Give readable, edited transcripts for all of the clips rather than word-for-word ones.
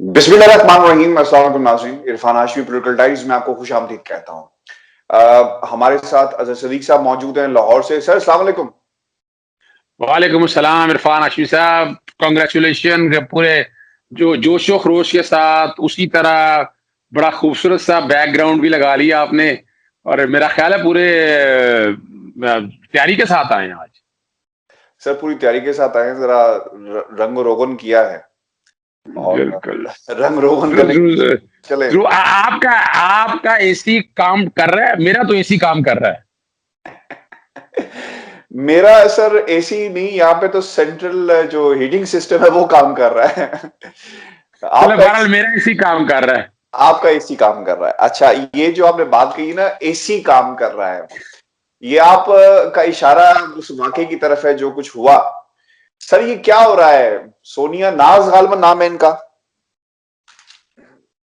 बिस्मिल्लाहिर्रहमानिर्रहीम। अस्सलाम वालेकुम नाज़रीन, इरफान हाशमी पॉलिटिकल टाइम्स में आपको खुशामदीद कहता हूँ। हमारे साथ अजहर सदीक साहब मौजूद हैं लाहौर से। सर अस्सलाम वालेकुम। वालेकुम अस्सलाम इरफान हाशमी साहब, कांग्रेचुलेशन। पूरे जो जोशो खरोश के साथ उसी तरह बड़ा खूबसूरत सा बैकग्राउंड भी लगा लिया आपने, और मेरा ख्याल है पूरे तैयारी के साथ आए हैं आज। सर पूरी तैयारी के साथ आए हैं, जरा रंग रोगन किया है और बिल्कुल। रंग रोगन जरूर करने जरूर चले। जरूर। आपका आपका एसी काम कर रहा है, मेरा तो एसी काम कर रहा है। मेरा सर एसी नहीं, यहाँ पे तो सेंट्रल जो हीटिंग सिस्टम है वो काम कर रहा है। चलो आपका बहरहाल मेरा एसी काम कर रहा है। आपका एसी काम कर रहा है। अच्छा, ये जो आपने बात कही ना, एसी काम कर रहा है, ये आप का इशारा उस वाकये की तरफ है जो कुछ हुआ। सर ये क्या हो रहा है? सोनिया नाज गालिबन नाम है इनका,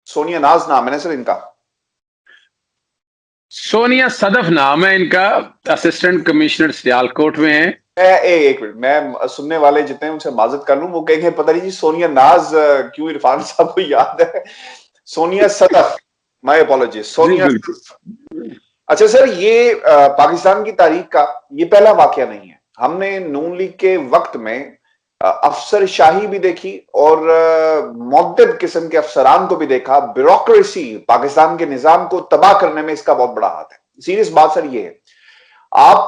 सोनिया नाज नाम है ना सर इनका? सोनिया सदफ नाम है इनका, असिस्टेंट कमिश्नर सियालकोट में है। एक मिनट, मैं सुनने वाले जितने हैं उनसे माजरत कर लूं, वो कहेंगे पता नहीं जी सोनिया नाज क्यों इरफान साहब को याद है। सोनिया सदफ, माय अपॉलॉजीज, जी सोनिया बिल्कुल। सदफ। अच्छा सर, ये पाकिस्तान की तारीख का ये पहला वाकया नहीं है। हमने नून लीग के वक्त में अफसरशाही भी देखी और मुअद्दब किस्म के अफसरान को भी देखा। ब्यूरोक्रेसी पाकिस्तान के निजाम को तबाह करने में इसका बहुत बड़ा हाथ है। सीरियस बात सर ये है, आप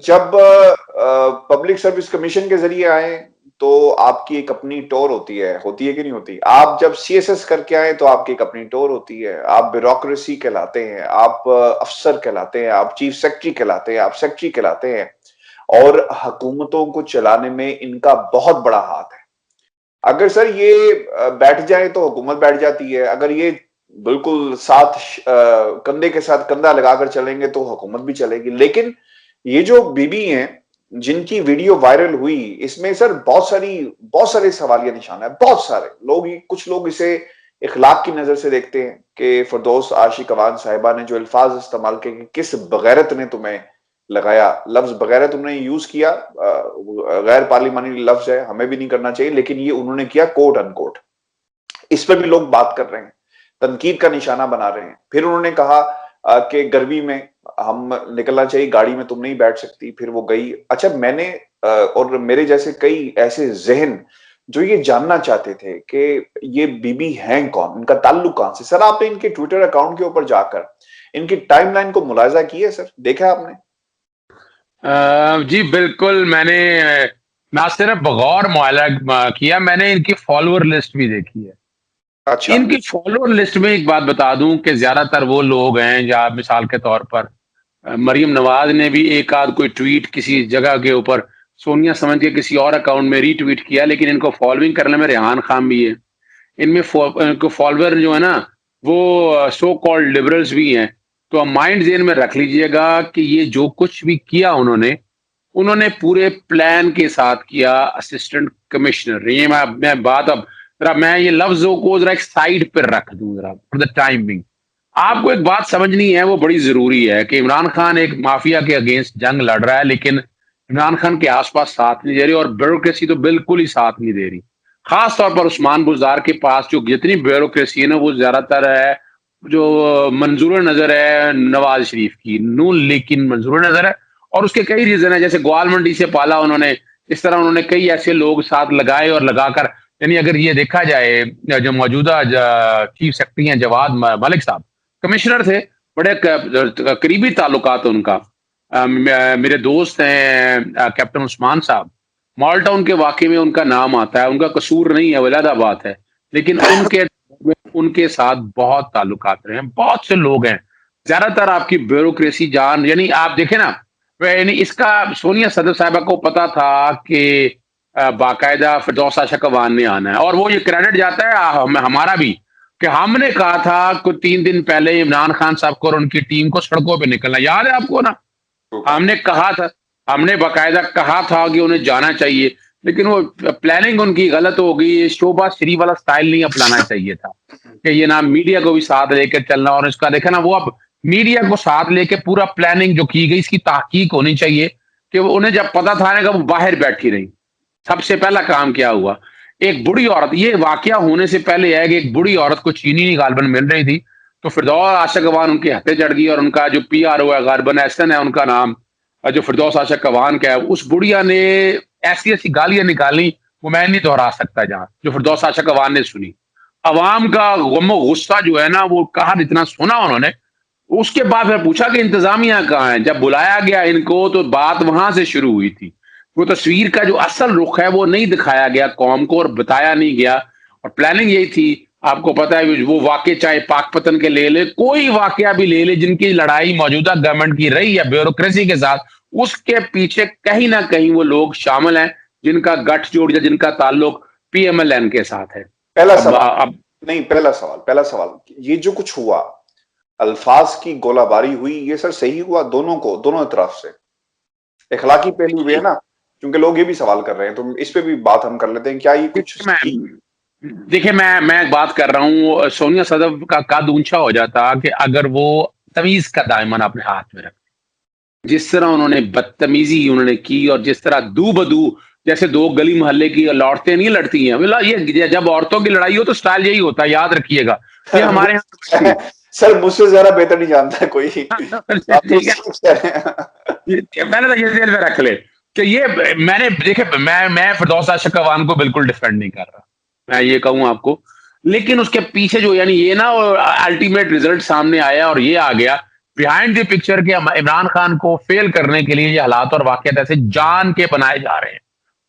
जब पब्लिक सर्विस कमीशन के जरिए आए तो आपकी एक अपनी टोर होती है कि नहीं होती? आप जब सीएसएस करके आए तो आपकी एक अपनी टोर होती है। आप ब्यूरोक्रेसी कहलाते हैं, आप अफसर कहलाते हैं, आप चीफ सेक्रेटरी कहलाते हैं, आप सेक्रेटरी कहलाते हैं, और हुकूमतों को चलाने में इनका बहुत बड़ा हाथ है। अगर सर ये बैठ जाए तो हुकूमत बैठ जाती है, अगर ये बिल्कुल साथ कंधे के साथ कंधा लगाकर चलेंगे तो हुकूमत भी चलेगी। लेकिन ये जो बीबी हैं जिनकी वीडियो वायरल हुई, इसमें सर बहुत सारे सवालिया निशान है। बहुत सारे लोग, कुछ लोग इसे इखलाक की नजर से देखते हैं कि फिरदौस आशिक अवान साहिबा ने जो अल्फाज इस्तेमाल किए कि किस बगैरत ने तुम्हें लगाया, लफ्ज बगैरत उन्होंने यूज किया, गैर पार्लिमानी लफ्ज है, हमें भी नहीं करना चाहिए, लेकिन ये उन्होंने किया कोट अनकोट। इस पर भी लोग बात कर रहे हैं, तनकीद का निशाना बना रहे हैं। फिर उन्होंने कहा कि गर्मी में हम निकलना चाहिए, गाड़ी में तुम नहीं बैठ सकती, फिर वो गई। अच्छा, मैंने और मेरे जैसे कई ऐसे जहन जो ये जानना चाहते थे कि ये बीबी हैं कौन, इनका ताल्लुक कहां से। सर आपने इनके ट्विटर अकाउंट के ऊपर जाकर इनकी टाइमलाइन को मुलायजा किया है? सर देखा आपने? जी बिल्कुल, मैंने ना सिर्फ बगौर मुआयना किया, मैंने इनकी फॉलोअर लिस्ट भी देखी है। अच्छा। इनकी फॉलोअर लिस्ट में एक बात बता दूं कि ज्यादातर वो लोग हैं, या मिसाल के तौर पर मरियम नवाज ने भी एक आध कोई ट्वीट किसी जगह के ऊपर सोनिया समझ के किसी और अकाउंट में रीट्वीट किया, लेकिन इनको फॉलोइंग करने में रेहान खान भी है। इनमें इनको फॉलोअर जो है ना, वो सो कॉल्ड लिबरल्स भी हैं। तो आप माइंड जेन में रख लीजिएगा कि ये जो कुछ भी किया उन्होंने उन्होंने पूरे प्लान के साथ किया। असिस्टेंट कमिश्नर, ये मैं बात अब जरा मैं ये लफ्जों को जरा एक साइड पर रख दूं जरा फॉर द टाइम बिंग। आपको एक बात समझनी है, वो बड़ी जरूरी है कि इमरान खान एक माफिया के अगेंस्ट जंग लड़ रहा है, लेकिन इमरान खान के आसपास साथ नहीं दे रही, और ब्यूरोक्रेसी तो बिल्कुल ही साथ नहीं दे रही। खास तौर पर उस्मान बुज़दार के पास जो जितनी ब्यूरोक्रेसी है ना, वो ज्यादातर है जो मंजूर नजर है नवाज शरीफ की, नून लीग की मंजूर नजर है। और उसके कई रीजन है, जैसे ग्वाल मंडी से पाला उन्होंने, इस तरह उन्होंने कई ऐसे लोग साथ लगाए और लगाकर, यानी अगर ये देखा जाए, जो मौजूदा चीफ सेक्रेटरी हैं जवाद मलिक साहब, कमिश्नर थे, बड़े करीबी ताल्लुकात उनका। मेरे दोस्त हैं कैप्टन उस्मान साहब, मॉल टाउन के वाकये में उनका नाम आता है, उनका कसूर नहीं है, वलीदा बात है, लेकिन उनके उनके साथ बहुत ताल्लुकात रहे हैं, बहुत से लोग हैं। ज्यादातर आपकी ब्यूरोक्रेसी जान, यानी आप देखें ना, यानी इसका सोनिया सदर साहिबा को पता था कि बाकायदा फिरदौस आशक अवान ने आना है, और वो ये क्रेडिट जाता है हमारा भी, कि हमने कहा था कि 3 दिन पहले इमरान खान साहब को और उनकी टीम को सड़कों पे निकलना, याद है आपको ना? हमने कहा था, हमने बाकायदा कहा था कि उन्हें जाना चाहिए, लेकिन वो प्लानिंग उनकी गलत हो गई। शोभा श्री वाला स्टाइल नहीं अपनाना चाहिए था कि ये ना मीडिया को भी साथ लेकर चलना, और इसका देखा ना, वो अब मीडिया को साथ लेके पूरा प्लानिंग जो की गई इसकी तहकीक होनी चाहिए कि वो, उन्हें जब पता था ना कि वो बाहर बैठी रही। सबसे पहला काम क्या हुआ, एक बुढ़ी औरत, ये वाकया होने से पहले है कि एक बुढ़ी औरत को चीनी गालबन मिल रही थी, तो फिरदौस आशा कवान उनके हत्थे चढ़ गई और उनका जो पीआरओ है, गालबन एहसन है उनका नाम, जो फिरदौस आशा कवान का है, उस बुढ़िया ने ऐसी ऐसी गालियां निकाली, वो मैं नहीं दोहरा सकता, जहां जो फिरदौस आशा कवान ने सुनी। अवाम का गम गुस्सा जो है ना, वो कहर इतना सुना उन्होंने। उसके बाद फिर पूछा कि इंतजामिया कहाँ है। जब बुलाया गया इनको, तो बात वहां से शुरू हुई थी। वो तस्वीर का जो असल रुख है वो नहीं दिखाया गया कौम को और बताया नहीं गया, और प्लानिंग यही थी। आपको पता है वो वाकये, चाहे पाकपतन के ले ले, कोई वाकया भी ले ले जिनकी लड़ाई मौजूदा गवर्नमेंट की रही है ब्यूरोक्रेसी के साथ, उसके पीछे कहीं ना कहीं वो लोग शामिल हैं जिनका गठजोड़ या जिनका ताल्लुक पीएमएलएन के साथ है। पहला अब सवाल, अब नहीं, पहला सवाल, ये जो कुछ हुआ, अल्फाज की गोलाबारी हुई, ये सर सही हुआ दोनों तरफ से? इखलाकी पहलू भी है ना, क्योंकि लोग ये भी सवाल कर रहे हैं, तो इस पे भी बात हम कर लेते हैं, क्या ये कुछ मैं देखिए, मैं एक बात कर रहा हूँ, सोनिया सदफ का कद ऊंचा हो जाता कि अगर वो तमीज का दामन अपने हाथ में रख। जिस तरह उन्होंने बदतमीजी उन्होंने की, और जिस तरह दू बदू, जैसे दो गली मोहल्ले की औरतें नहीं लड़ती हैं, बोला ये जब औरतों की लड़ाई हो तो स्टाइल यही होता है, याद रखिएगा। ये हमारे यहाँ सर मुझसे ज्यादा बेहतर नहीं जानता है कोई। आप तो ठीक है, सही कह रहे हैं। मैंने तो ये जेल में रख ले कि ये मैंने देखे, मैं फिरदौस आशा कवान को बिल्कुल डिफेंड नहीं कर रहा, मैं ये कहूं आपको। लेकिन उसके पीछे जो यानी ये ना अल्टीमेट रिजल्ट सामने आया और ये आ गया बिहाइंड द पिक्चर के इमरान खान को फेल करने के लिए ये हालात और वाकयात ऐसे जान के बनाए जा रहे हैं,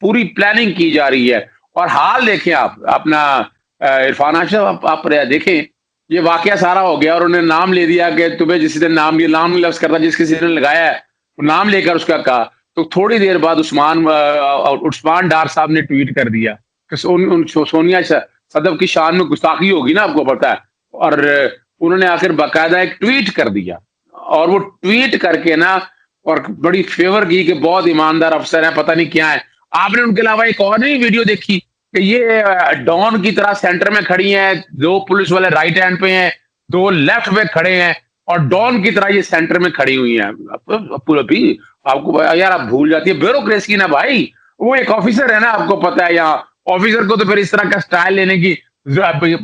पूरी प्लानिंग की जा रही है। और हाल देखें आप अपना, इरफान अशरफ, आप देखें, ये वाकया सारा हो गया और उन्होंने नाम ले दिया कि तुम्हें जिस दिन नाम लफ्ज करता जिस किसी ने लगाया है, नाम लेकर उसका कहा, तो थोड़ी देर बाद उस्मान डार साहब ने ट्वीट कर दिया कि सोनिया सदफ की शान में गुस्ताखी होगी ना, आपको पता है। और उन्होंने आखिर बाकायदा एक ट्वीट कर दिया, और वो ट्वीट करके ना, और बड़ी फेवर की कि बहुत ईमानदार अफसर है, पता नहीं क्या है। आपने उनके अलावा एक और नहीं वीडियो देखी कि ये डॉन की तरह सेंटर में खड़ी हैं, दो पुलिस वाले राइट हैंड पे हैं, दो लेफ्ट पे खड़े हैं, और डॉन की तरह ये सेंटर में खड़ी हुई हैं। पूरा भी आपको यार, आप भूल जाती है ब्यूरोक्रेसी ना भाई, वो एक ऑफिसर है ना, आपको पता है। यहाँ ऑफिसर को तो फिर इस तरह का स्टाइल लेने की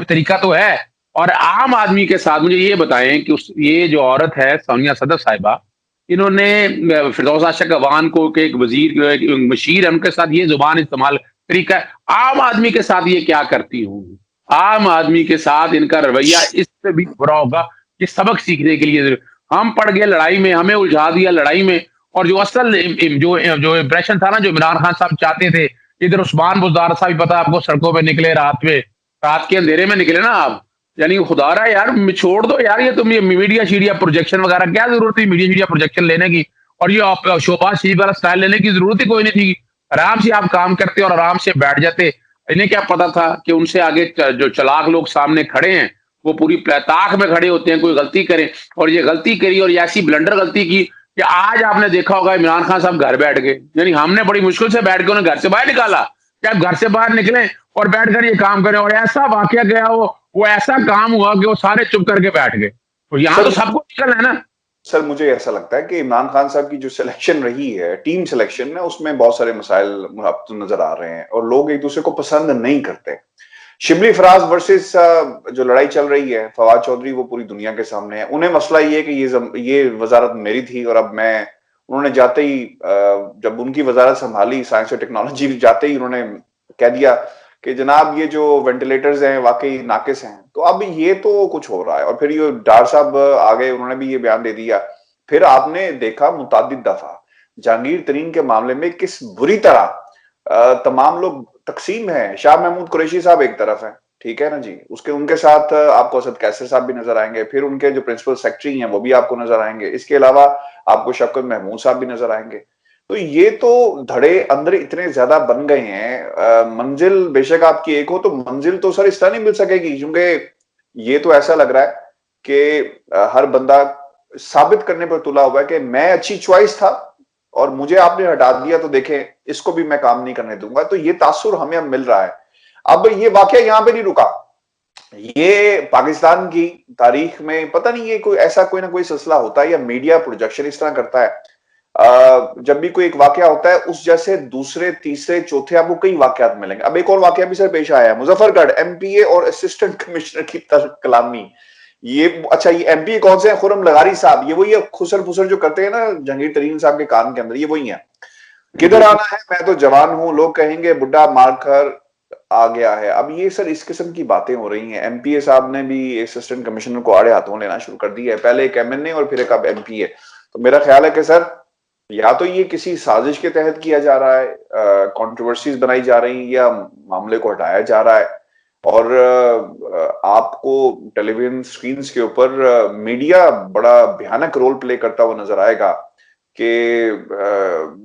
तरीका तो है। और आम आदमी के साथ मुझे ये बताएं कि ये जो औरत है सोनिया सदफ साहिबा, इन्होंने फिरदौस आशा कवान को के एक वजीर, एक मशीर है, उनके साथ ये जुबान इस्तेमाल तरीका है। आम आदमी के साथ ये क्या करती होंगी? आम आदमी के साथ इनका रवैया इससे भी बुरा होगा। ये सबक सीखने के लिए हम पड़ गए लड़ाई में, हमें उलझा दिया लड़ाई में। और जो असल जो इंप्रेशन था ना, जो इमरान खान साहब चाहते थे, इधर उस्मान बुज़दार साहब भी पता है आपको, सड़कों पे निकले रात में, रात के अंधेरे में निकले ना आप। यानी खुदा रहा यार, छोड़ दो यार ये तुम, ये मीडिया शीडिया प्रोजेक्शन वगैरह, क्या जरूरत थी मीडिया शीडिया प्रोजेक्शन लेने की, और ये शोबाज शरीफ वाला स्टाइल लेने की जरूरत ही कोई नहीं थी। आराम से आप काम करते और आराम से बैठ जाते। इन्हें क्या पता था कि उनसे आगे जो चालाक लोग सामने खड़े हैं, वो पूरी ताक में खड़े होते हैं, कोई गलती करे। और ये गलती करी, और ये ऐसी ब्लंडर गलती की कि आज आपने देखा होगा इमरान खान साहब घर बैठ गए। यानी हमने बड़ी मुश्किल से बैठ के उन्हें घर से बाहर निकाला, क्या घर से बाहर निकले और बैठकर ये काम करें, और ऐसा वाकया गया, वो ऐसा काम हुआ कि वो सारे चुप करके बैठ गए। तो यहाँ तो सबको निकल है ना। सर मुझे ऐसा लगता है कि इमरान खान साहब की जो सिलेक्शन रही है, टीम सिलेक्शन में, उसमें बहुत सारे मसाइल अब तो नजर आ रहे हैं, और लोग एक दूसरे को पसंद नहीं करते। शिबली फराज वर्सेस जो लड़ाई चल रही है, फवाद चौधरी, वो पूरी दुनिया के सामने है। उन्हें मसला ये है कि ये वजारत मेरी थी, और अब मैं, उन्होंने जाते ही जब उनकी वजारत संभाली साइंस और टेक्नोलॉजी, जाते ही उन्होंने कह दिया कि जनाब ये जो वेंटिलेटर्स हैं वाकई नाकिस हैं। तो अब ये तो कुछ हो रहा है, और फिर ये डार साहब आ गए, उन्होंने भी ये बयान दे दिया। फिर आपने देखा मुतादिद दफा जहांगीर तरीन के मामले में किस बुरी तरह तमाम लोग तकसीम है। शाह महमूद कुरैशी साहब एक तरफ है, ठीक है ना जी, उनके साथ आपको असद कैसर साहब भी नजर आएंगे, फिर उनके जो प्रिंसिपल सेक्रेटरी हैं वो भी आपको नजर आएंगे, इसके अलावा आपको शफकत महमूद साहब भी नजर आएंगे। तो ये तो धड़े अंदर इतने ज्यादा बन गए हैं। मंजिल बेशक आपकी एक हो, तो मंजिल तो सर इस तरह नहीं मिल सकेगी, क्योंकि ये तो ऐसा लग रहा है कि हर बंदा साबित करने पर तुला हुआ है कि मैं अच्छी चॉइस था और मुझे आपने हटा दिया, तो देखें इसको भी मैं काम नहीं करने दूंगा। तो ये तासुर हमें अब मिल रहा है। अब ये वाकया यहां पे नहीं रुका, ये पाकिस्तान की तारीख में पता नहीं ये कोई ऐसा कोई ना कोई सिलसिला होता है, या मीडिया प्रोजेक्शन इस तरह करता है। जब भी कोई एक वाकया होता है उस जैसे दूसरे तीसरे चौथे आपको कई वाकयात मिलेंगे। अब एक और वाकया भी सर पेश आया है, मुजफ्फरगढ़ एमपीए और असिस्टेंट कमिश्नर की कलामी। ये अच्छा, ये एमपीए कौन से हैं? खुर्रम लगारी साहब, ये वही है खुसर फुसर जो करते हैं ना जहांगीर तरीन साहब के कान के अंदर, ये वही है। किधर आना है, मैं तो जवान हूं, लोग कहेंगे बुढ़ा मारकर आ गया है। अब ये सर इस किस्म की बातें हो रही हैं। एमपीए साहब ने भी असिस्टेंट कमिश्नर को आड़े हाथों लेना शुरू कर दिया है, पहले एक एमएनए और फिर एक अब एमपीए। तो मेरा ख्याल है कि सर या तो ये किसी साजिश के तहत किया जा रहा है, कंट्रोवर्सीज बनाई जा रही है, या मामले को हटाया जा रहा है। और आपको टेलीविजन स्क्रीन के ऊपर मीडिया बड़ा भयानक रोल प्ले करता हुआ नजर आएगा कि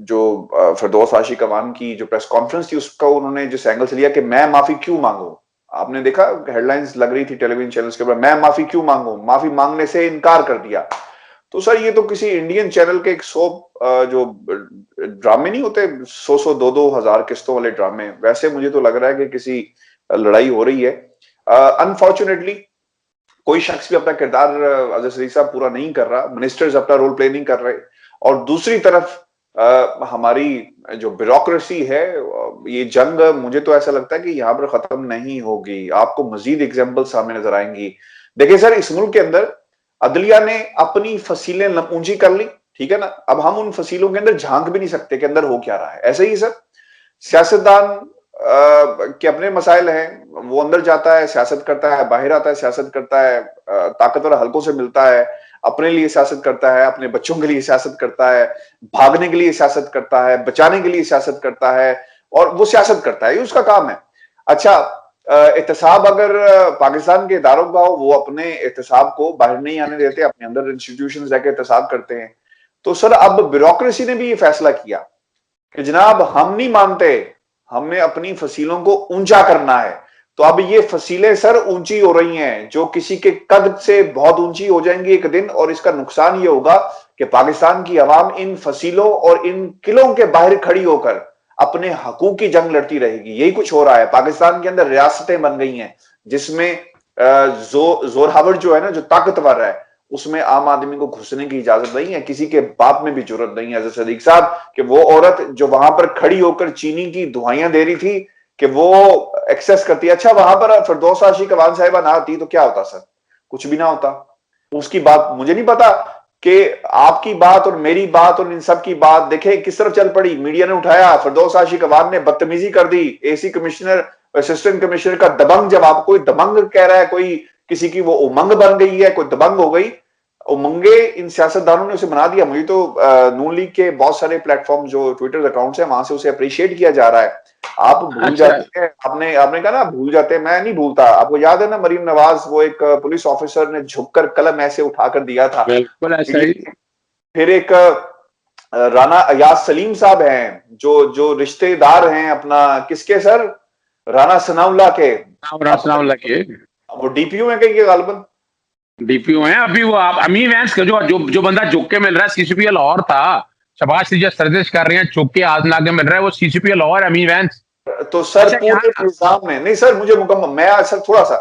जो फिरदौस आशिक अवान की जो प्रेस कॉन्फ्रेंस थी उसका उन्होंने जिस एंगल से लिया कि मैं माफी क्यों मांगू। आपने देखा हेडलाइंस लग रही थी टेलीविजन चैनल्स के ऊपर, मैं माफी क्यों मांगू, माफी मांगने से इनकार कर दिया। तो सर ये तो किसी इंडियन चैनल के एक सोप जो ड्रामे नहीं होते 100-100 2-2 हजार किस्तों वाले ड्रामे, वैसे मुझे तो लग रहा है कि किसी लड़ाई हो रही है। अनफॉर्चुनेटली कोई शख्स भी अपना किरदार अजहर शरीफ साहब पूरा नहीं कर रहा, मिनिस्टर्स अपना रोल प्ले नहीं कर रहे, और दूसरी तरफ हमारी जो ब्यूरोक्रेसी है, ये जंग मुझे तो ऐसा लगता है कि यहाँ पर खत्म नहीं होगी। आपको मजीद एग्जाम्पल सामने नजर आएंगी। देखिए सर, इस मुल्क के अंदर अदलिया ने अपनी फसीलें ऊंची कर ली, ठीक है ना, अब हम उन फसीलों के अंदर झांक भी नहीं सकते कि अंदर हो क्या रहा है। ऐसे ही सर सियासतदान के अपने मसाइल हैं, वो अंदर जाता है सियासत करता है, बाहर आता है सियासत करता है, ताकतवर हलकों से मिलता है, अपने लिए सियासत करता है, अपने बच्चों के लिए सियासत करता है, भागने के लिए सियासत करता है, बचाने के लिए सियासत करता है, और वो सियासत करता है, ये उसका काम है। अच्छा, एहतसाब अगर पाकिस्तान के इदारों का हो, वो अपने एहतसाब को बाहर नहीं आने देते, अपने अंदर इंस्टीट्यूशन जाके एहतसाब करते हैं। तो सर अब ब्यूरोक्रेसी ने भी ये फैसला किया कि जनाब हम नहीं मानते, हमने अपनी फसीलों को ऊंचा करना है। तो अब ये फसीलें सर ऊंची हो रही हैं, जो किसी के कद से बहुत ऊंची हो जाएंगी एक दिन, और इसका नुकसान ये होगा कि पाकिस्तान की अवाम इन फसीलों और इन किलों के बाहर खड़ी होकर अपने हकूक की जंग लड़ती रहेगी। यही कुछ हो रहा है। पाकिस्तान के अंदर रियासतें बन गई हैं जिसमें जोरावर जो है ना, जो ताकतवर है, उसमें आम आदमी को घुसने की इजाजत नहीं है, किसी के बाप में भी जरूरत नहीं है अजहर सदीक साहब कि वो औरत जो वहां पर खड़ी होकर चीनी की दुआइयां दे रही थी कि वो एक्सेस करती है। अच्छा, वहां पर फिरदौस आशिक अवान साहिबा ना आती तो क्या होता सर? कुछ भी ना होता। उसकी बात मुझे नहीं पता कि आपकी बात और मेरी बात और इन सब की बात देखे किस तरफ चल पड़ी। मीडिया ने उठाया, फिरदौस आशिक अवान ने बदतमीजी कर दी, एसी कमिश्नर असिस्टेंट कमिश्नर का दबंग, जब आप कोई दबंग कह रहा है, कोई किसी की वो उमंग बन गई है, कोई दबंग हो गई, उमंगे इन सियासतदानों ने उसे बना दिया। मुझे तो नून लीग के बहुत सारे प्लेटफॉर्म जो ट्विटर अकाउंट्स हैं वहां से उसे अप्रिशिएट किया जा रहा है। आप भूल अच्छा, जाते हैं, आपने आपने कहा ना भूल जाते हैं, मैं नहीं भूलता। आपको याद है ना मरीम नवाज, वो एक पुलिस ऑफिसर ने झुककर कलम ऐसे उठाकर दिया था। बिल्कुल ऐसा ही। फिर एक राना अयाज सलीम साहब हैं जो जो रिश्तेदार हैं अपना किसके सर, राना सनाउल्लाह के, राम लगे वो डीपीओ में कहीं गालबन डीपीओ हैं अभी। वो आप अमीन वैंस का जो बंदा झुक के मिल रहा है सीसीपी लाहौर था, शबाज सिद्दीकी सर्जिश कर रहे हैं, झुक के आजना के मिल रहा है, वो सीसीपी लाहौर अमीन वैंस। तो सर अच्छा, पूरे यहाँ निजाम में नहीं सर, मुझे मुकम्मल, मैं सर थोड़ा सा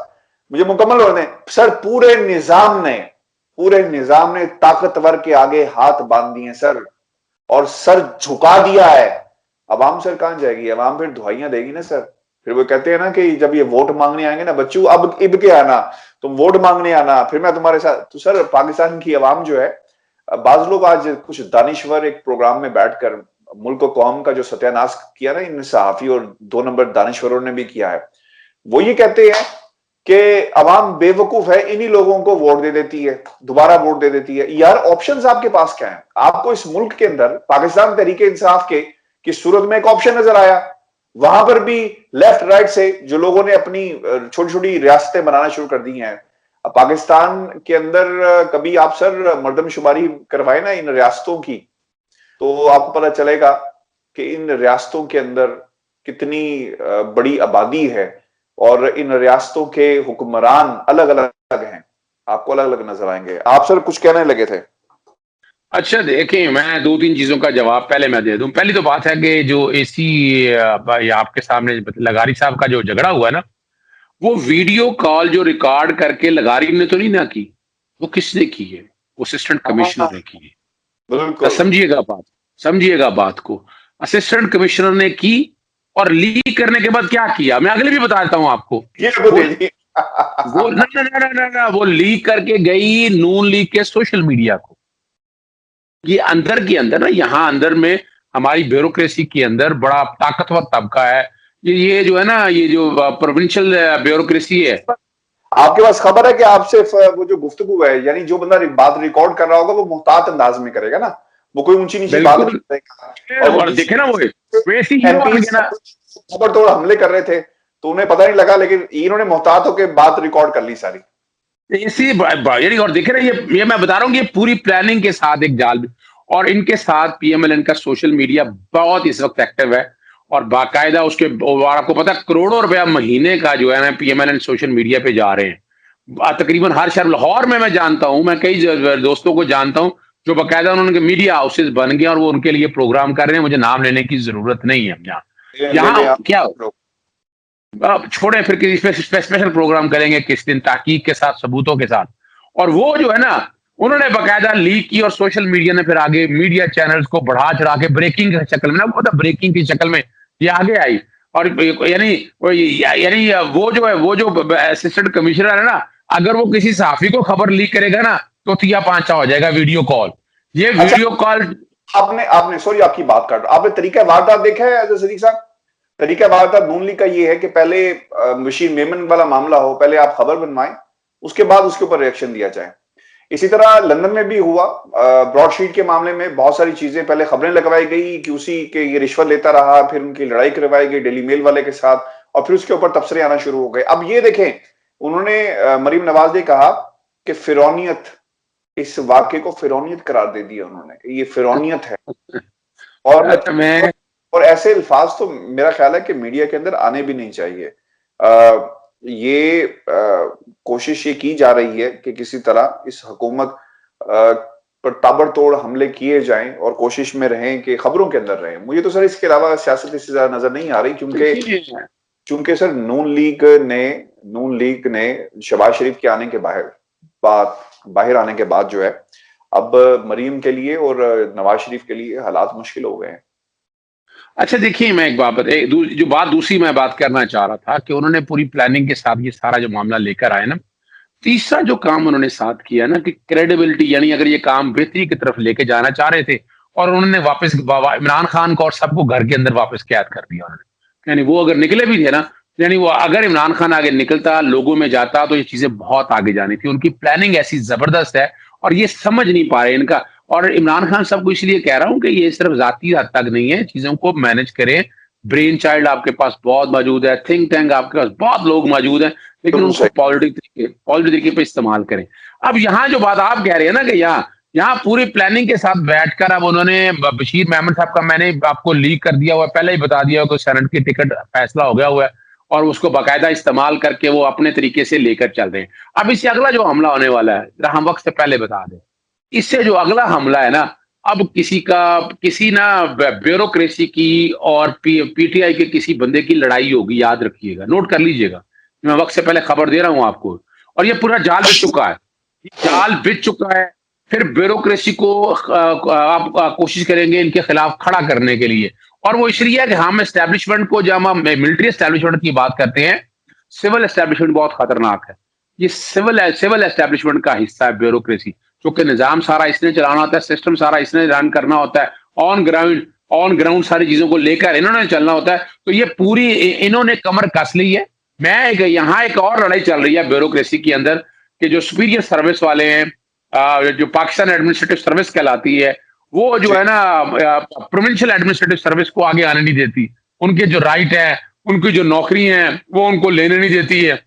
मुझे मुकम्मल होने दें। सर पूरे निजाम ने ताकतवर के आगे हाथ बांध दिए सर, और सर झुका दिया है। अवाम सर कहां जाएगी? अवाम फिर दुआइयां देगी ना सर। फिर वो कहते हैं ना कि जब ये वोट मांगने आएंगे ना बच्चू, अब इब के आना, तुम वोट मांगने आना, फिर मैं तुम्हारे साथ। तो सर पाकिस्तान की अवाम जो है, बाज लोग आज कुछ दानिश्वर एक प्रोग्राम में बैठकर मुल्क और कौम का जो सत्यानाश किया ना इन सहाफी और 2 नंबर दानिश्वरों ने भी किया है, वो ये कहते हैं कि अवाम बेवकूफ है, इन्हीं लोगों को वोट दे देती है, दोबारा वोट दे देती है। यार ऑप्शंस आपके पास क्या है? आपको इस मुल्क के अंदर पाकिस्तान तहरीके इंसाफ के की सूरत में एक ऑप्शन नजर आया, वहां पर भी लेफ्ट राइट से जो लोगों ने अपनी छोटी छोटी रियासतें बनाना शुरू कर दी हैं। पाकिस्तान के अंदर कभी आप सर मर्दमशुमारी करवाए ना इन रियासतों की, तो आपको पता चलेगा कि इन रियासतों के अंदर कितनी बड़ी आबादी है, और इन रियासतों के हुक्मरान अलग अलग हैं, आपको अलग अलग नजर आएंगे। आप सर कुछ कहने लगे थे। अच्छा, देखें, मैं 2-3 चीजों का जवाब पहले मैं दे दूं। पहली तो बात है कि जो एसी आपके सामने लगारी साहब का जो झगड़ा हुआ है ना, वो वीडियो कॉल जो रिकॉर्ड करके लगारी ने तो नहीं ना की, वो किसने की है? वो असिस्टेंट हाँ, कमिश्नर ने की है। बिल्कुल। समझिएगा बात। समझिएगा बात को, असिस्टेंट कमिश्नर ने की और लीक करने के बाद क्या किया, मैं अगले भी बता देता हूं आपको। ये वो बताइए। वो ना ना ना ना ना वो लीक करके गई नून लीग के सोशल मीडिया को। ये अंदर के अंदर ना, यहाँ अंदर में हमारी ब्यूरोक्रेसी के अंदर बड़ा ताकतवर तबका है। ये जो है ना, ये जो प्रोविंशियल ब्यूरोक्रेसी है। आपके पास खबर है कि आपसे वो जो गुफ्तगू है, यानी जो बंदा बात रिकॉर्ड कर रहा होगा वो मुहतात अंदाज में करेगा ना, वो कोई ऊंची नीची बात नहीं बिल्कुल। करेगा। और वो और देखे ना, वो वैसी हीरो बन एमपी गया ना। खबर तोड़ हमले कर रहे थे तो उन्हें पता नहीं लगा, लेकिन इन्होंने मुहतात होकर बात रिकॉर्ड कर ली सारी। इसी यानी, और देखे ना, ये मैं बता रहा हूँ कि ये पूरी प्लानिंग के साथ एक जाल, और इनके साथ पीएमएलएन का सोशल मीडिया बहुत इस वक्त एक्टिव है। और बाकायदा उसके, और आपको पता है करोड़ों रुपया महीने का जो है ना पीएमएलएन सोशल मीडिया पे जा रहे हैं। तकरीबन हर शहर, लाहौर में मैं जानता हूं, मैं कई दोस्तों को जानता हूं जो बाकायदा उन्होंने मीडिया हाउसेस बन गए और वो उनके लिए प्रोग्राम कर रहे हैं। मुझे नाम लेने की जरूरत नहीं है। यहाँ ले ले यहाँ आप क्या, अब छोड़े फिर किसी स्पेशल प्रोग्राम करेंगे किस दिन, तहकीक के साथ, सबूतों के साथ। और वो जो है ना, उन्होंने बाकायदा लीक की और सोशल मीडिया ने फिर आगे मीडिया चैनल्स को बढ़ा चढ़ा के ब्रेकिंग की शक्ल में ना, वो ब्रेकिंग की शक्ल में ये आगे आई। और यानी वो जो असिस्टेंट कमिश्नर है ना, अगर वो किसी सहाफी को खबर लीक करेगा ना तो तिया पांचा हो जाएगा वीडियो कॉल। ये अच्छा, वीडियो कॉल आपने आपने सॉरी आपकी बात काट, आपने तरीका वारदात देखा है सदीक साहब? तरीका वारदात नून लीग का ये है कि पहले बशीर मेमन वाला मामला हो, पहले आप खबर बनवाएं, उसके बाद उसके ऊपर रिएक्शन दिया जाए। इसी तरह लंदन में भी हुआ, ब्रॉडशीट के मामले में बहुत सारी चीजें, पहले खबरें लगवाई गई कि उसी के ये रिश्वत लेता रहा, फिर उनकी लड़ाई करवाई गई डेली मेल वाले के साथ, और फिर उसके ऊपर तबसरे आना शुरू हो गए। अब ये देखें, उन्होंने मरीम नवाज ने कहा कि फिरौनियत, इस वाक्य को फिरौनियत करार दे दिया उन्होंने, ये फिरौनियत है। और अच्छा, मैं और ऐसे अल्फाज तो मेरा ख्याल है कि मीडिया के अंदर आने भी नहीं चाहिए। ये कोशिश ये की जा रही है कि किसी तरह इस हुकूमत पर ताबड़तोड़ हमले किए जाएं और कोशिश में रहें कि खबरों के अंदर रहें। मुझे तो सर इसके अलावा सियासत इससे ज्यादा नजर नहीं आ रही, क्योंकि सर नून लीग ने शहबाज शरीफ के आने के बाहर आने के बाद जो है, अब मरीम के लिए और नवाज शरीफ के लिए हालात मुश्किल हो गए हैं। अच्छा देखिए, मैं एक बात जो बात दूसरी मैं बात करना चाह रहा था कि उन्होंने पूरी प्लानिंग के साथ ये सारा जो मामला लेकर आए ना, तीसरा जो काम उन्होंने साथ किया ना कि क्रेडिबिलिटी, यानी अगर ये काम बेहतरी की तरफ लेके जाना चाह रहे थे और उन्होंने वापस इमरान खान को और सबको घर के अंदर वापस कैद कर दिया उन्होंने। यानी वो अगर निकले भी थे ना, यानी वो अगर इमरान खान आगे निकलता, लोगों में जाता, तो ये चीजें बहुत आगे जानी थी। उनकी प्लानिंग ऐसी जबरदस्त है और ये समझ नहीं पा रहे इनका। और इमरान खान साहब को इसलिए कह रहा हूं कि ये सिर्फ जाती हद तक नहीं है, चीजों को मैनेज करें। ब्रेन चाइल्ड आपके पास बहुत मौजूद है, थिंक टैंक आपके पास बहुत लोग मौजूद हैं, लेकिन उनको पॉलिटिक तरीके पे इस्तेमाल करें। अब यहाँ जो बात आप कह रहे हैं ना कि यहाँ पूरी प्लानिंग के साथ बैठकर अब उन्होंने बशीर मेमन साहब का, मैंने आपको लीक कर दिया हुआ, पहले ही बता दिया कि सेनेट की टिकट फैसला हो गया हुआ है और उसको बाकायदा इस्तेमाल करके वो अपने तरीके से लेकर चल रहे हैं। अब इससे अगला जो हमला होने वाला है, जरा हम वक्त से पहले बता दें, इससे जो अगला हमला है ना, अब किसी ना ब्यूरोक्रेसी की और पीटीआई के किसी बंदे की लड़ाई होगी, याद रखिएगा, नोट कर लीजिएगा। मैं वक्त से पहले खबर दे रहा हूं आपको, और ये पूरा जाल बिछ चुका है, जाल बिछ चुका है। फिर ब्यूरोक्रेसी को आप कोशिश करेंगे इनके खिलाफ खड़ा करने के लिए, और वो इसलिए है कि हम एस्टेब्लिशमेंट को, जब हम मिलिट्री एस्टेब्लिशमेंट की बात करते हैं, सिविल एस्टेब्लिशमेंट बहुत खतरनाक है। ये सिविल एस्टेब्लिशमेंट का हिस्सा है ब्यूरोक्रेसी, क्योंकि निजाम सारा इसने चलाना होता है, सिस्टम सारा इसने रन करना होता है, ऑन ग्राउंड सारी चीजों को लेकर इन्होंने चलना होता है। तो ये पूरी इन्होंने कमर कस ली है। यहाँ एक और लड़ाई चल रही है ब्यूरोक्रेसी के अंदर कि जो सुपीरियर सर्विस वाले हैं, जो पाकिस्तान एडमिनिस्ट्रेटिव सर्विस कहलाती है, वो जो है ना प्रोविंशियल एडमिनिस्ट्रेटिव सर्विस को आगे आने नहीं देती। उनके जो राइट है, उनकी जो नौकरी है, वो उनको लेने नहीं देती है,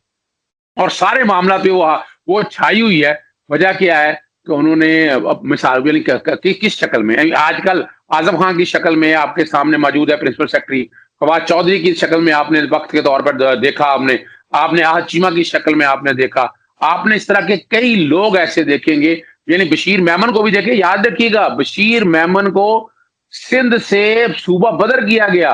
और सारे मामला पे वो छाई हुई है। वजह क्या है कि उन्होंने अब मिसाल किस शक्ल में, आजकल आजम खान की शक्ल में आपके सामने मौजूद है प्रिंसिपल सेक्रेटरी, फवाद चौधरी की शक्ल में आपने वक्त के तौर पर देखा, आपने आहद चीमा की शक्ल में आपने देखा, आपने इस तरह के कई लोग ऐसे देखेंगे। यानी बशीर मेमन को भी देखे, याद रखिएगा बशीर मेमन को सिंध से सूबा बदर किया गया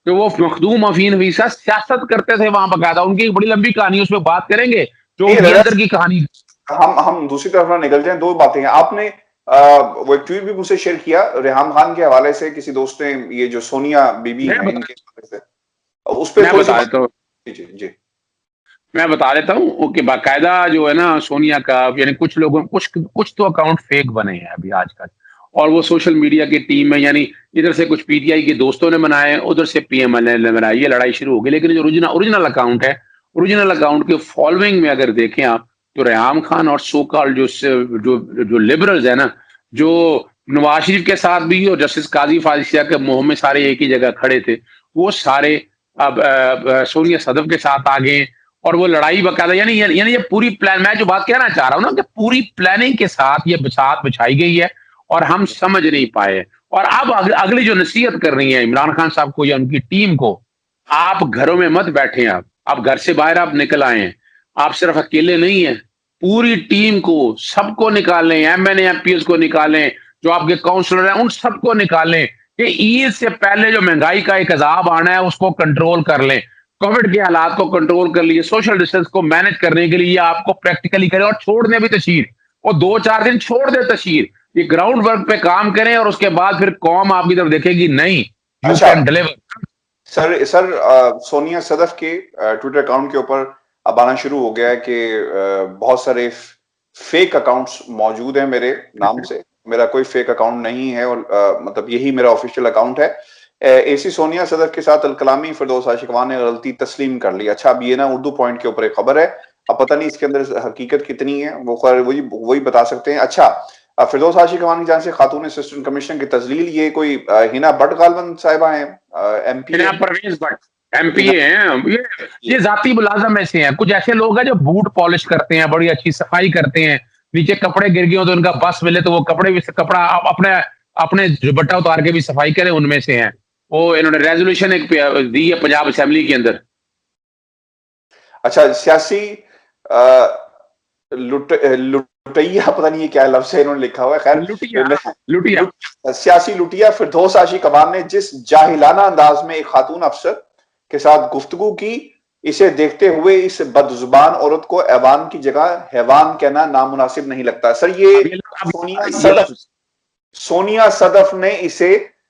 कि वो मखदूम अफीन हफीसा सियासत करते थे वहां बकायदा। उनकी एक बड़ी लंबी कहानी, उसमें बात करेंगे जो उनके अंदर की कहानी। हम दूसरी तरफ ना निकल जाएं। दो बातें हैं, आपने वो एक ट्वीट भी मुझसे शेयर किया रेहाम खान के हवाले से, किसी दोस्त ने, ये जो सोनिया बीबी मैं हैं बता इनके हवाले से, उस पर मैं थोड़ी सी बता बात देता हूँ कीजिए जी। मैं बता देता हूँ कि बाकायदा जो है ना सोनिया का, यानी कुछ लोगों कुछ तो अकाउंट फेक बने हैं अभी आजकल, और वो सोशल मीडिया की टीम है, यानी इधर से कुछ पीटीआई के दोस्तों ने बनाए, उधर से पीएमएल ने बनाए, ये लड़ाई शुरू हो गई। लेकिन जो ओरिजिनल ओरिजिनल अकाउंट है, ओरिजिनल अकाउंट के फॉलोइंग में अगर देखें आप, तो रेहाम खान और सो कॉल्ड जो लिबरल्स है ना, जो नवाज शरीफ के साथ भी और जस्टिस काजी फाजिया के मुंह में सारे एक ही जगह खड़े थे, वो सारे अब सोनिया सदफ के साथ आ गए। और वो लड़ाई बकायदा, यानी ये पूरी प्लान, मैं जो बात कहना चाह रहा हूँ ना, कि पूरी प्लानिंग के साथ ये बिसात बिछाई गई है और हम समझ नहीं पाए। और अब अगली जो नसीहत कर रही है इमरान खान साहब को या उनकी टीम को, आप घरों में मत बैठे, आप घर से बाहर आप निकल आए हैं, आप सिर्फ अकेले नहीं है, पूरी टीम को, सबको निकालें, एमएनए एमपीएस को निकालें, जो आपके काउंसलर हैं उन सबको निकालें, कि ईद से पहले जो महंगाई का एक अजाब आना है उसको कंट्रोल कर लें, कोविड के हालात को कंट्रोल कर लिए, सोशल डिस्टेंस को मैनेज करने के लिए ये आपको प्रैक्टिकली करें, और छोड़ दें भी तशहीर, और 2-4 दिन छोड़ दें तशहीर, ये ग्राउंड वर्क पे काम करें, और उसके बाद फिर कौम आपकी तरफ देखेगी, नहीं, यू अच्छा can deliver. Sir Sonia Sadaf के ट्विटर अकाउंट के ऊपर अब आना शुरू हो गया है कि बहुत सारे फेक अकाउंट्स मौजूद हैं मेरे नाम से। मेरा कोई फेक अकाउंट नहीं है, और मतलब यही मेरा ऑफिशियल अकाउंट है। एसी सोनिया सदफ के साथ अलकलामी फिरदौस आशिकवान ने गलती तस्लीम कर ली। अच्छा, अब ये ना उर्दू पॉइंट के ऊपर एक खबर है, अब पता नहीं इसके अंदर हकीकत कितनी है, वो खैर वही बता सकते हैं। अच्छा, फिरदौस आशिकवान की जान से खातून असिस्टेंट कमिश्नर की तजलील, ये कोई हिना भट्ट गालबन साहिबा हैं, एमपी है। परवेज भट्ट एमपीए हैं, ये जाती मुलाजम में से हैं। कुछ ऐसे लोग हैं जो बूट पॉलिश करते हैं, बड़ी अच्छी सफाई करते हैं, नीचे कपड़े गिर गए हो तो उनका बस मिले तो वो कपड़ा अपने अपने दुपट्टा उतार के भी सफाई करें, उनमें से हैं वो। इन्होंने रेजोल्यूशन एक दी है पंजाब असेंबली के अंदर। अच्छा, सियासी लुटैया, पता नहीं ये क्या लफ्ज है इन्होंने लिखा हुआ है, खैर लुटिया सियासी लुटिया फिरदौस आशिक अवान ने जिस जाहिलाना अंदाज में एक खातून अफसर के साथ गुफ्तगू की, इसे देखते हुए इस बदजुबान औरत को ऐवान की जगह हैवान कहना नामुनासिब नहीं लगता। सर, ये सोनिया सदफ ने इसे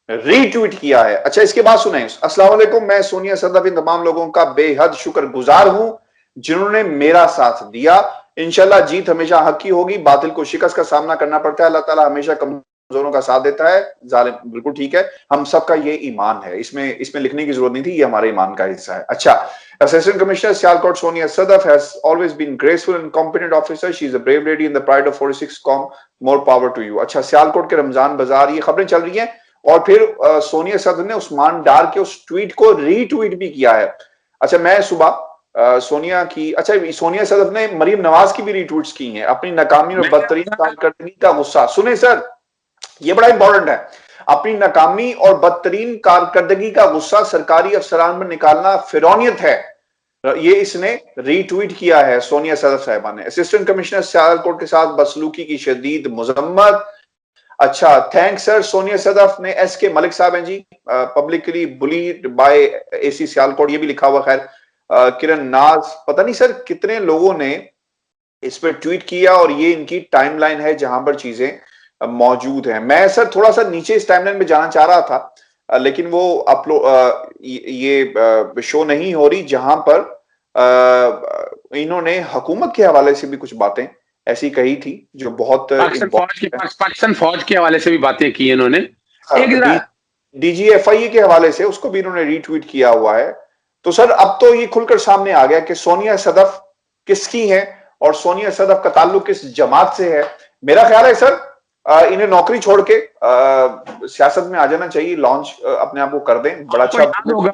रीट्वीट किया है। अच्छा, इसके बाद सुने, अस्सलाम वालेकुम, मैं सोनिया सदफ इन तमाम लोगों का बेहद शुक्रगुजार हूं जिन्होंने मेरा साथ दिया। इंशाल्लाह जीत हमेशा हक की होगी, बातिल को शिकस्त का सामना करना पड़ता है, अल्लाह ताला हमेशा कमजोरों का साथ देता है, जालिम, बिल्कुल ठीक है, हम सबका ये ईमान है, इसमें लिखने की जरूरत नहीं थी, ये हमारे ईमान का हिस्सा है। अच्छा, assistant commissioner Sialkot Sonia Sadaf has always been graceful and competent officer. She is a brave lady and the pride of 46 com. More power to you. अच्छा, सियालकोट के रमजान बाजार ये खबरें चल रही हैं, और फिर सोनिया सदफ ने उस्मान डार के उस ट्वीट को रीट्वीट भी किया है। अच्छा, मैं सुबह सोनिया की, अच्छा सोनिया सदफ ने मरीम नवाज की भी रीट्वीट्स की हैं, अपनी नाकामी और बदतरीन कारकर्दगी का गुस्सा। सुने सर, ये बड़ा इंपॉर्टेंट है, अपनी नाकामी और बदतरीन कारकर्दगी का गुस्सा सरकारी अफसरान पर निकालना फिरौनियत है, ये इसने रीट्वीट किया है सोनिया सदफ साहिबा ने। असिस्टेंट कमिश्नर सियालकोट के साथ बदसलूकी की शदीद मजम्मत। अच्छा, थैंक्स सर। सोनिया सदफ ने एस के मलिक साहब हैं जी, publicly bullied by AC Sialkot, ये भी लिखा हुआ। खैर, किरण नाज, पता नहीं सर कितने लोगों ने इस पर ट्वीट किया, और ये इनकी टाइमलाइन है जहां पर चीजें मौजूद हैं। मैं सर थोड़ा सा नीचे इस टाइमलाइन में जाना चाह रहा था, लेकिन वो अपलोड ये शो नहीं हो रही, जहां पर इन्होंने हुकूमत के हवाले से भी कुछ बातें ऐसी कही थी जो बहुत पाकिस्तान फौज के हवाले से भी बातें की इन्होंने। डीजीएफआई के हवाले से उसको भी इन्होंने रीट्वीट किया हुआ है। तो सर, अब तो ये खुलकर सामने आ गया कि सोनिया सदफ किसकी है और सोनिया सदफ का ताल्लुक किस जमात से है। मेरा ख्याल है सर, इन्हें नौकरी छोड़ के सियासत में आ जाना चाहिए, लॉन्च अपने आप को कर दें, बड़ा अच्छा होगा।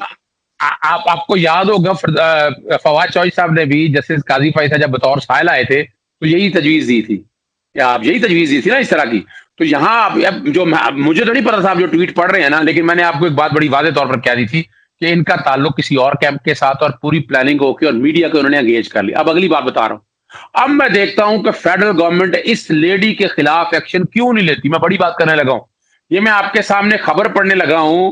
आपको याद होगा फवाद चौधरी साहब ने भी जस्टिस काजी फाइसा जब बतौर साहिल आए थे तो यही तजवीज दी थी, या आप यही तजवीज दी थी ना इस तरह की। तो यहाँ आप जो, मुझे तो नहीं पता था आप जो ट्वीट पढ़ रहे हैं ना, लेकिन मैंने आपको एक बात बड़ी वादे तौर पर कह दी थी कि इनका ताल्लुक किसी और कैंप के साथ, और पूरी प्लानिंग होकर और मीडिया को उन्होंने एंगेज कर लिया। अब अगली बात बता रहा हूं, अब मैं देखता हूं कि फेडरल गवर्नमेंट इस लेडी के खिलाफ एक्शन क्यों नहीं लेती। मैं बड़ी बात करने लगा हूं, ये मैं आपके सामने खबर पढ़ने लगा हूं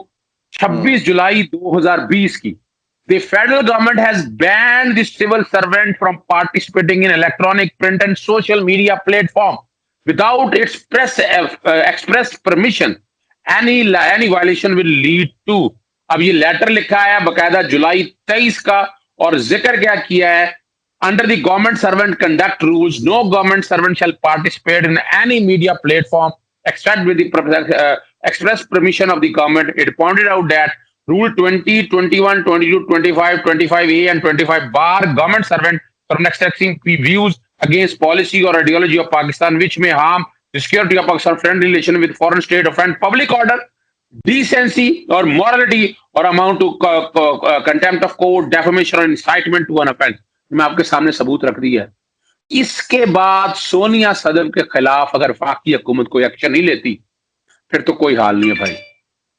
26 जुलाई 2020 की। The federal government has banned the civil servant from participating in electronic, print and social media platform. without express permission, any violation will lead to। अब ये लेटर लिखा है बकायदा जुलाई 23 का, और जिक्र क्या किया है, under the government servant conduct rules, no government servant shall participate in any media platform except with the express permission of the government। It pointed out that Rule 20, 21, 22, 25, 25A and 25 bar government servant from expressing views against policy or ideology of Pakistan which may harm the security of Pakistan, friend relation with foreign state, offend public order, decency or morality, or amount to contempt of court, defamation or incitement to an offense। मैं आपके सामने सबूत रख दी है। इसके बाद सोनिया सदर के खिलाफ अगर वफाकी हुकूमत कोई एक्शन नहीं लेती, फिर तो कोई हाल नहीं है भाई।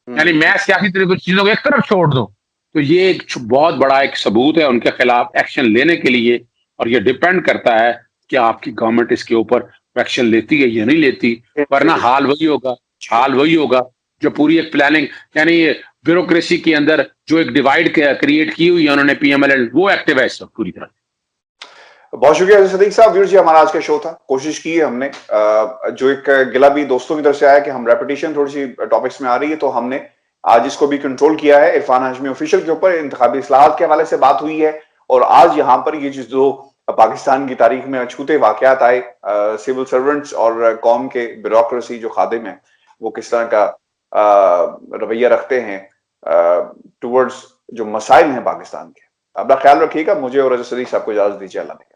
यानी मैं सियासी चीजों को एक तरफ छोड़ दूं, तो ये एक बहुत बड़ा एक सबूत है उनके खिलाफ एक्शन लेने के लिए, और ये डिपेंड करता है कि आपकी गवर्नमेंट इसके ऊपर एक्शन लेती है या नहीं लेती, वरना हाल वही होगा जो पूरी एक प्लानिंग, यानी ब्यूरोक्रेसी के अंदर जो एक डिवाइड क्रिएट की हुई है उन्होंने पीएमएल, वो एक्टिव है इस वक्त पूरी तरह। बहुत शुक्रिया सदीक साहब। वीर जी, हमारा आज का शो था, कोशिश की है हमने, जो एक गिला भी दोस्तों की तरफ से आया कि हम रेपिटेशन थोड़ी सी टॉपिक्स में आ रही है, तो हमने आज इसको भी कंट्रोल किया है। इरफान हाशमी ऑफिशियल के ऊपर इंतखाबी इस्लाहात के हवाले से बात हुई है, और आज यहाँ पर ये जो पाकिस्तान की तारीख में अछूते वाकयात आए, सिविल सर्वेंट्स और कौम के ब्यूरोक्रेसी जो खादिम है वो किस तरह का रवैया रखते हैं टुवर्ड्स जो मसाइल हैं पाकिस्तान के। अपना ख्याल रखिएगा। मुझे और सदीक साहब को इजाजत दीजिए। अल्लाह ने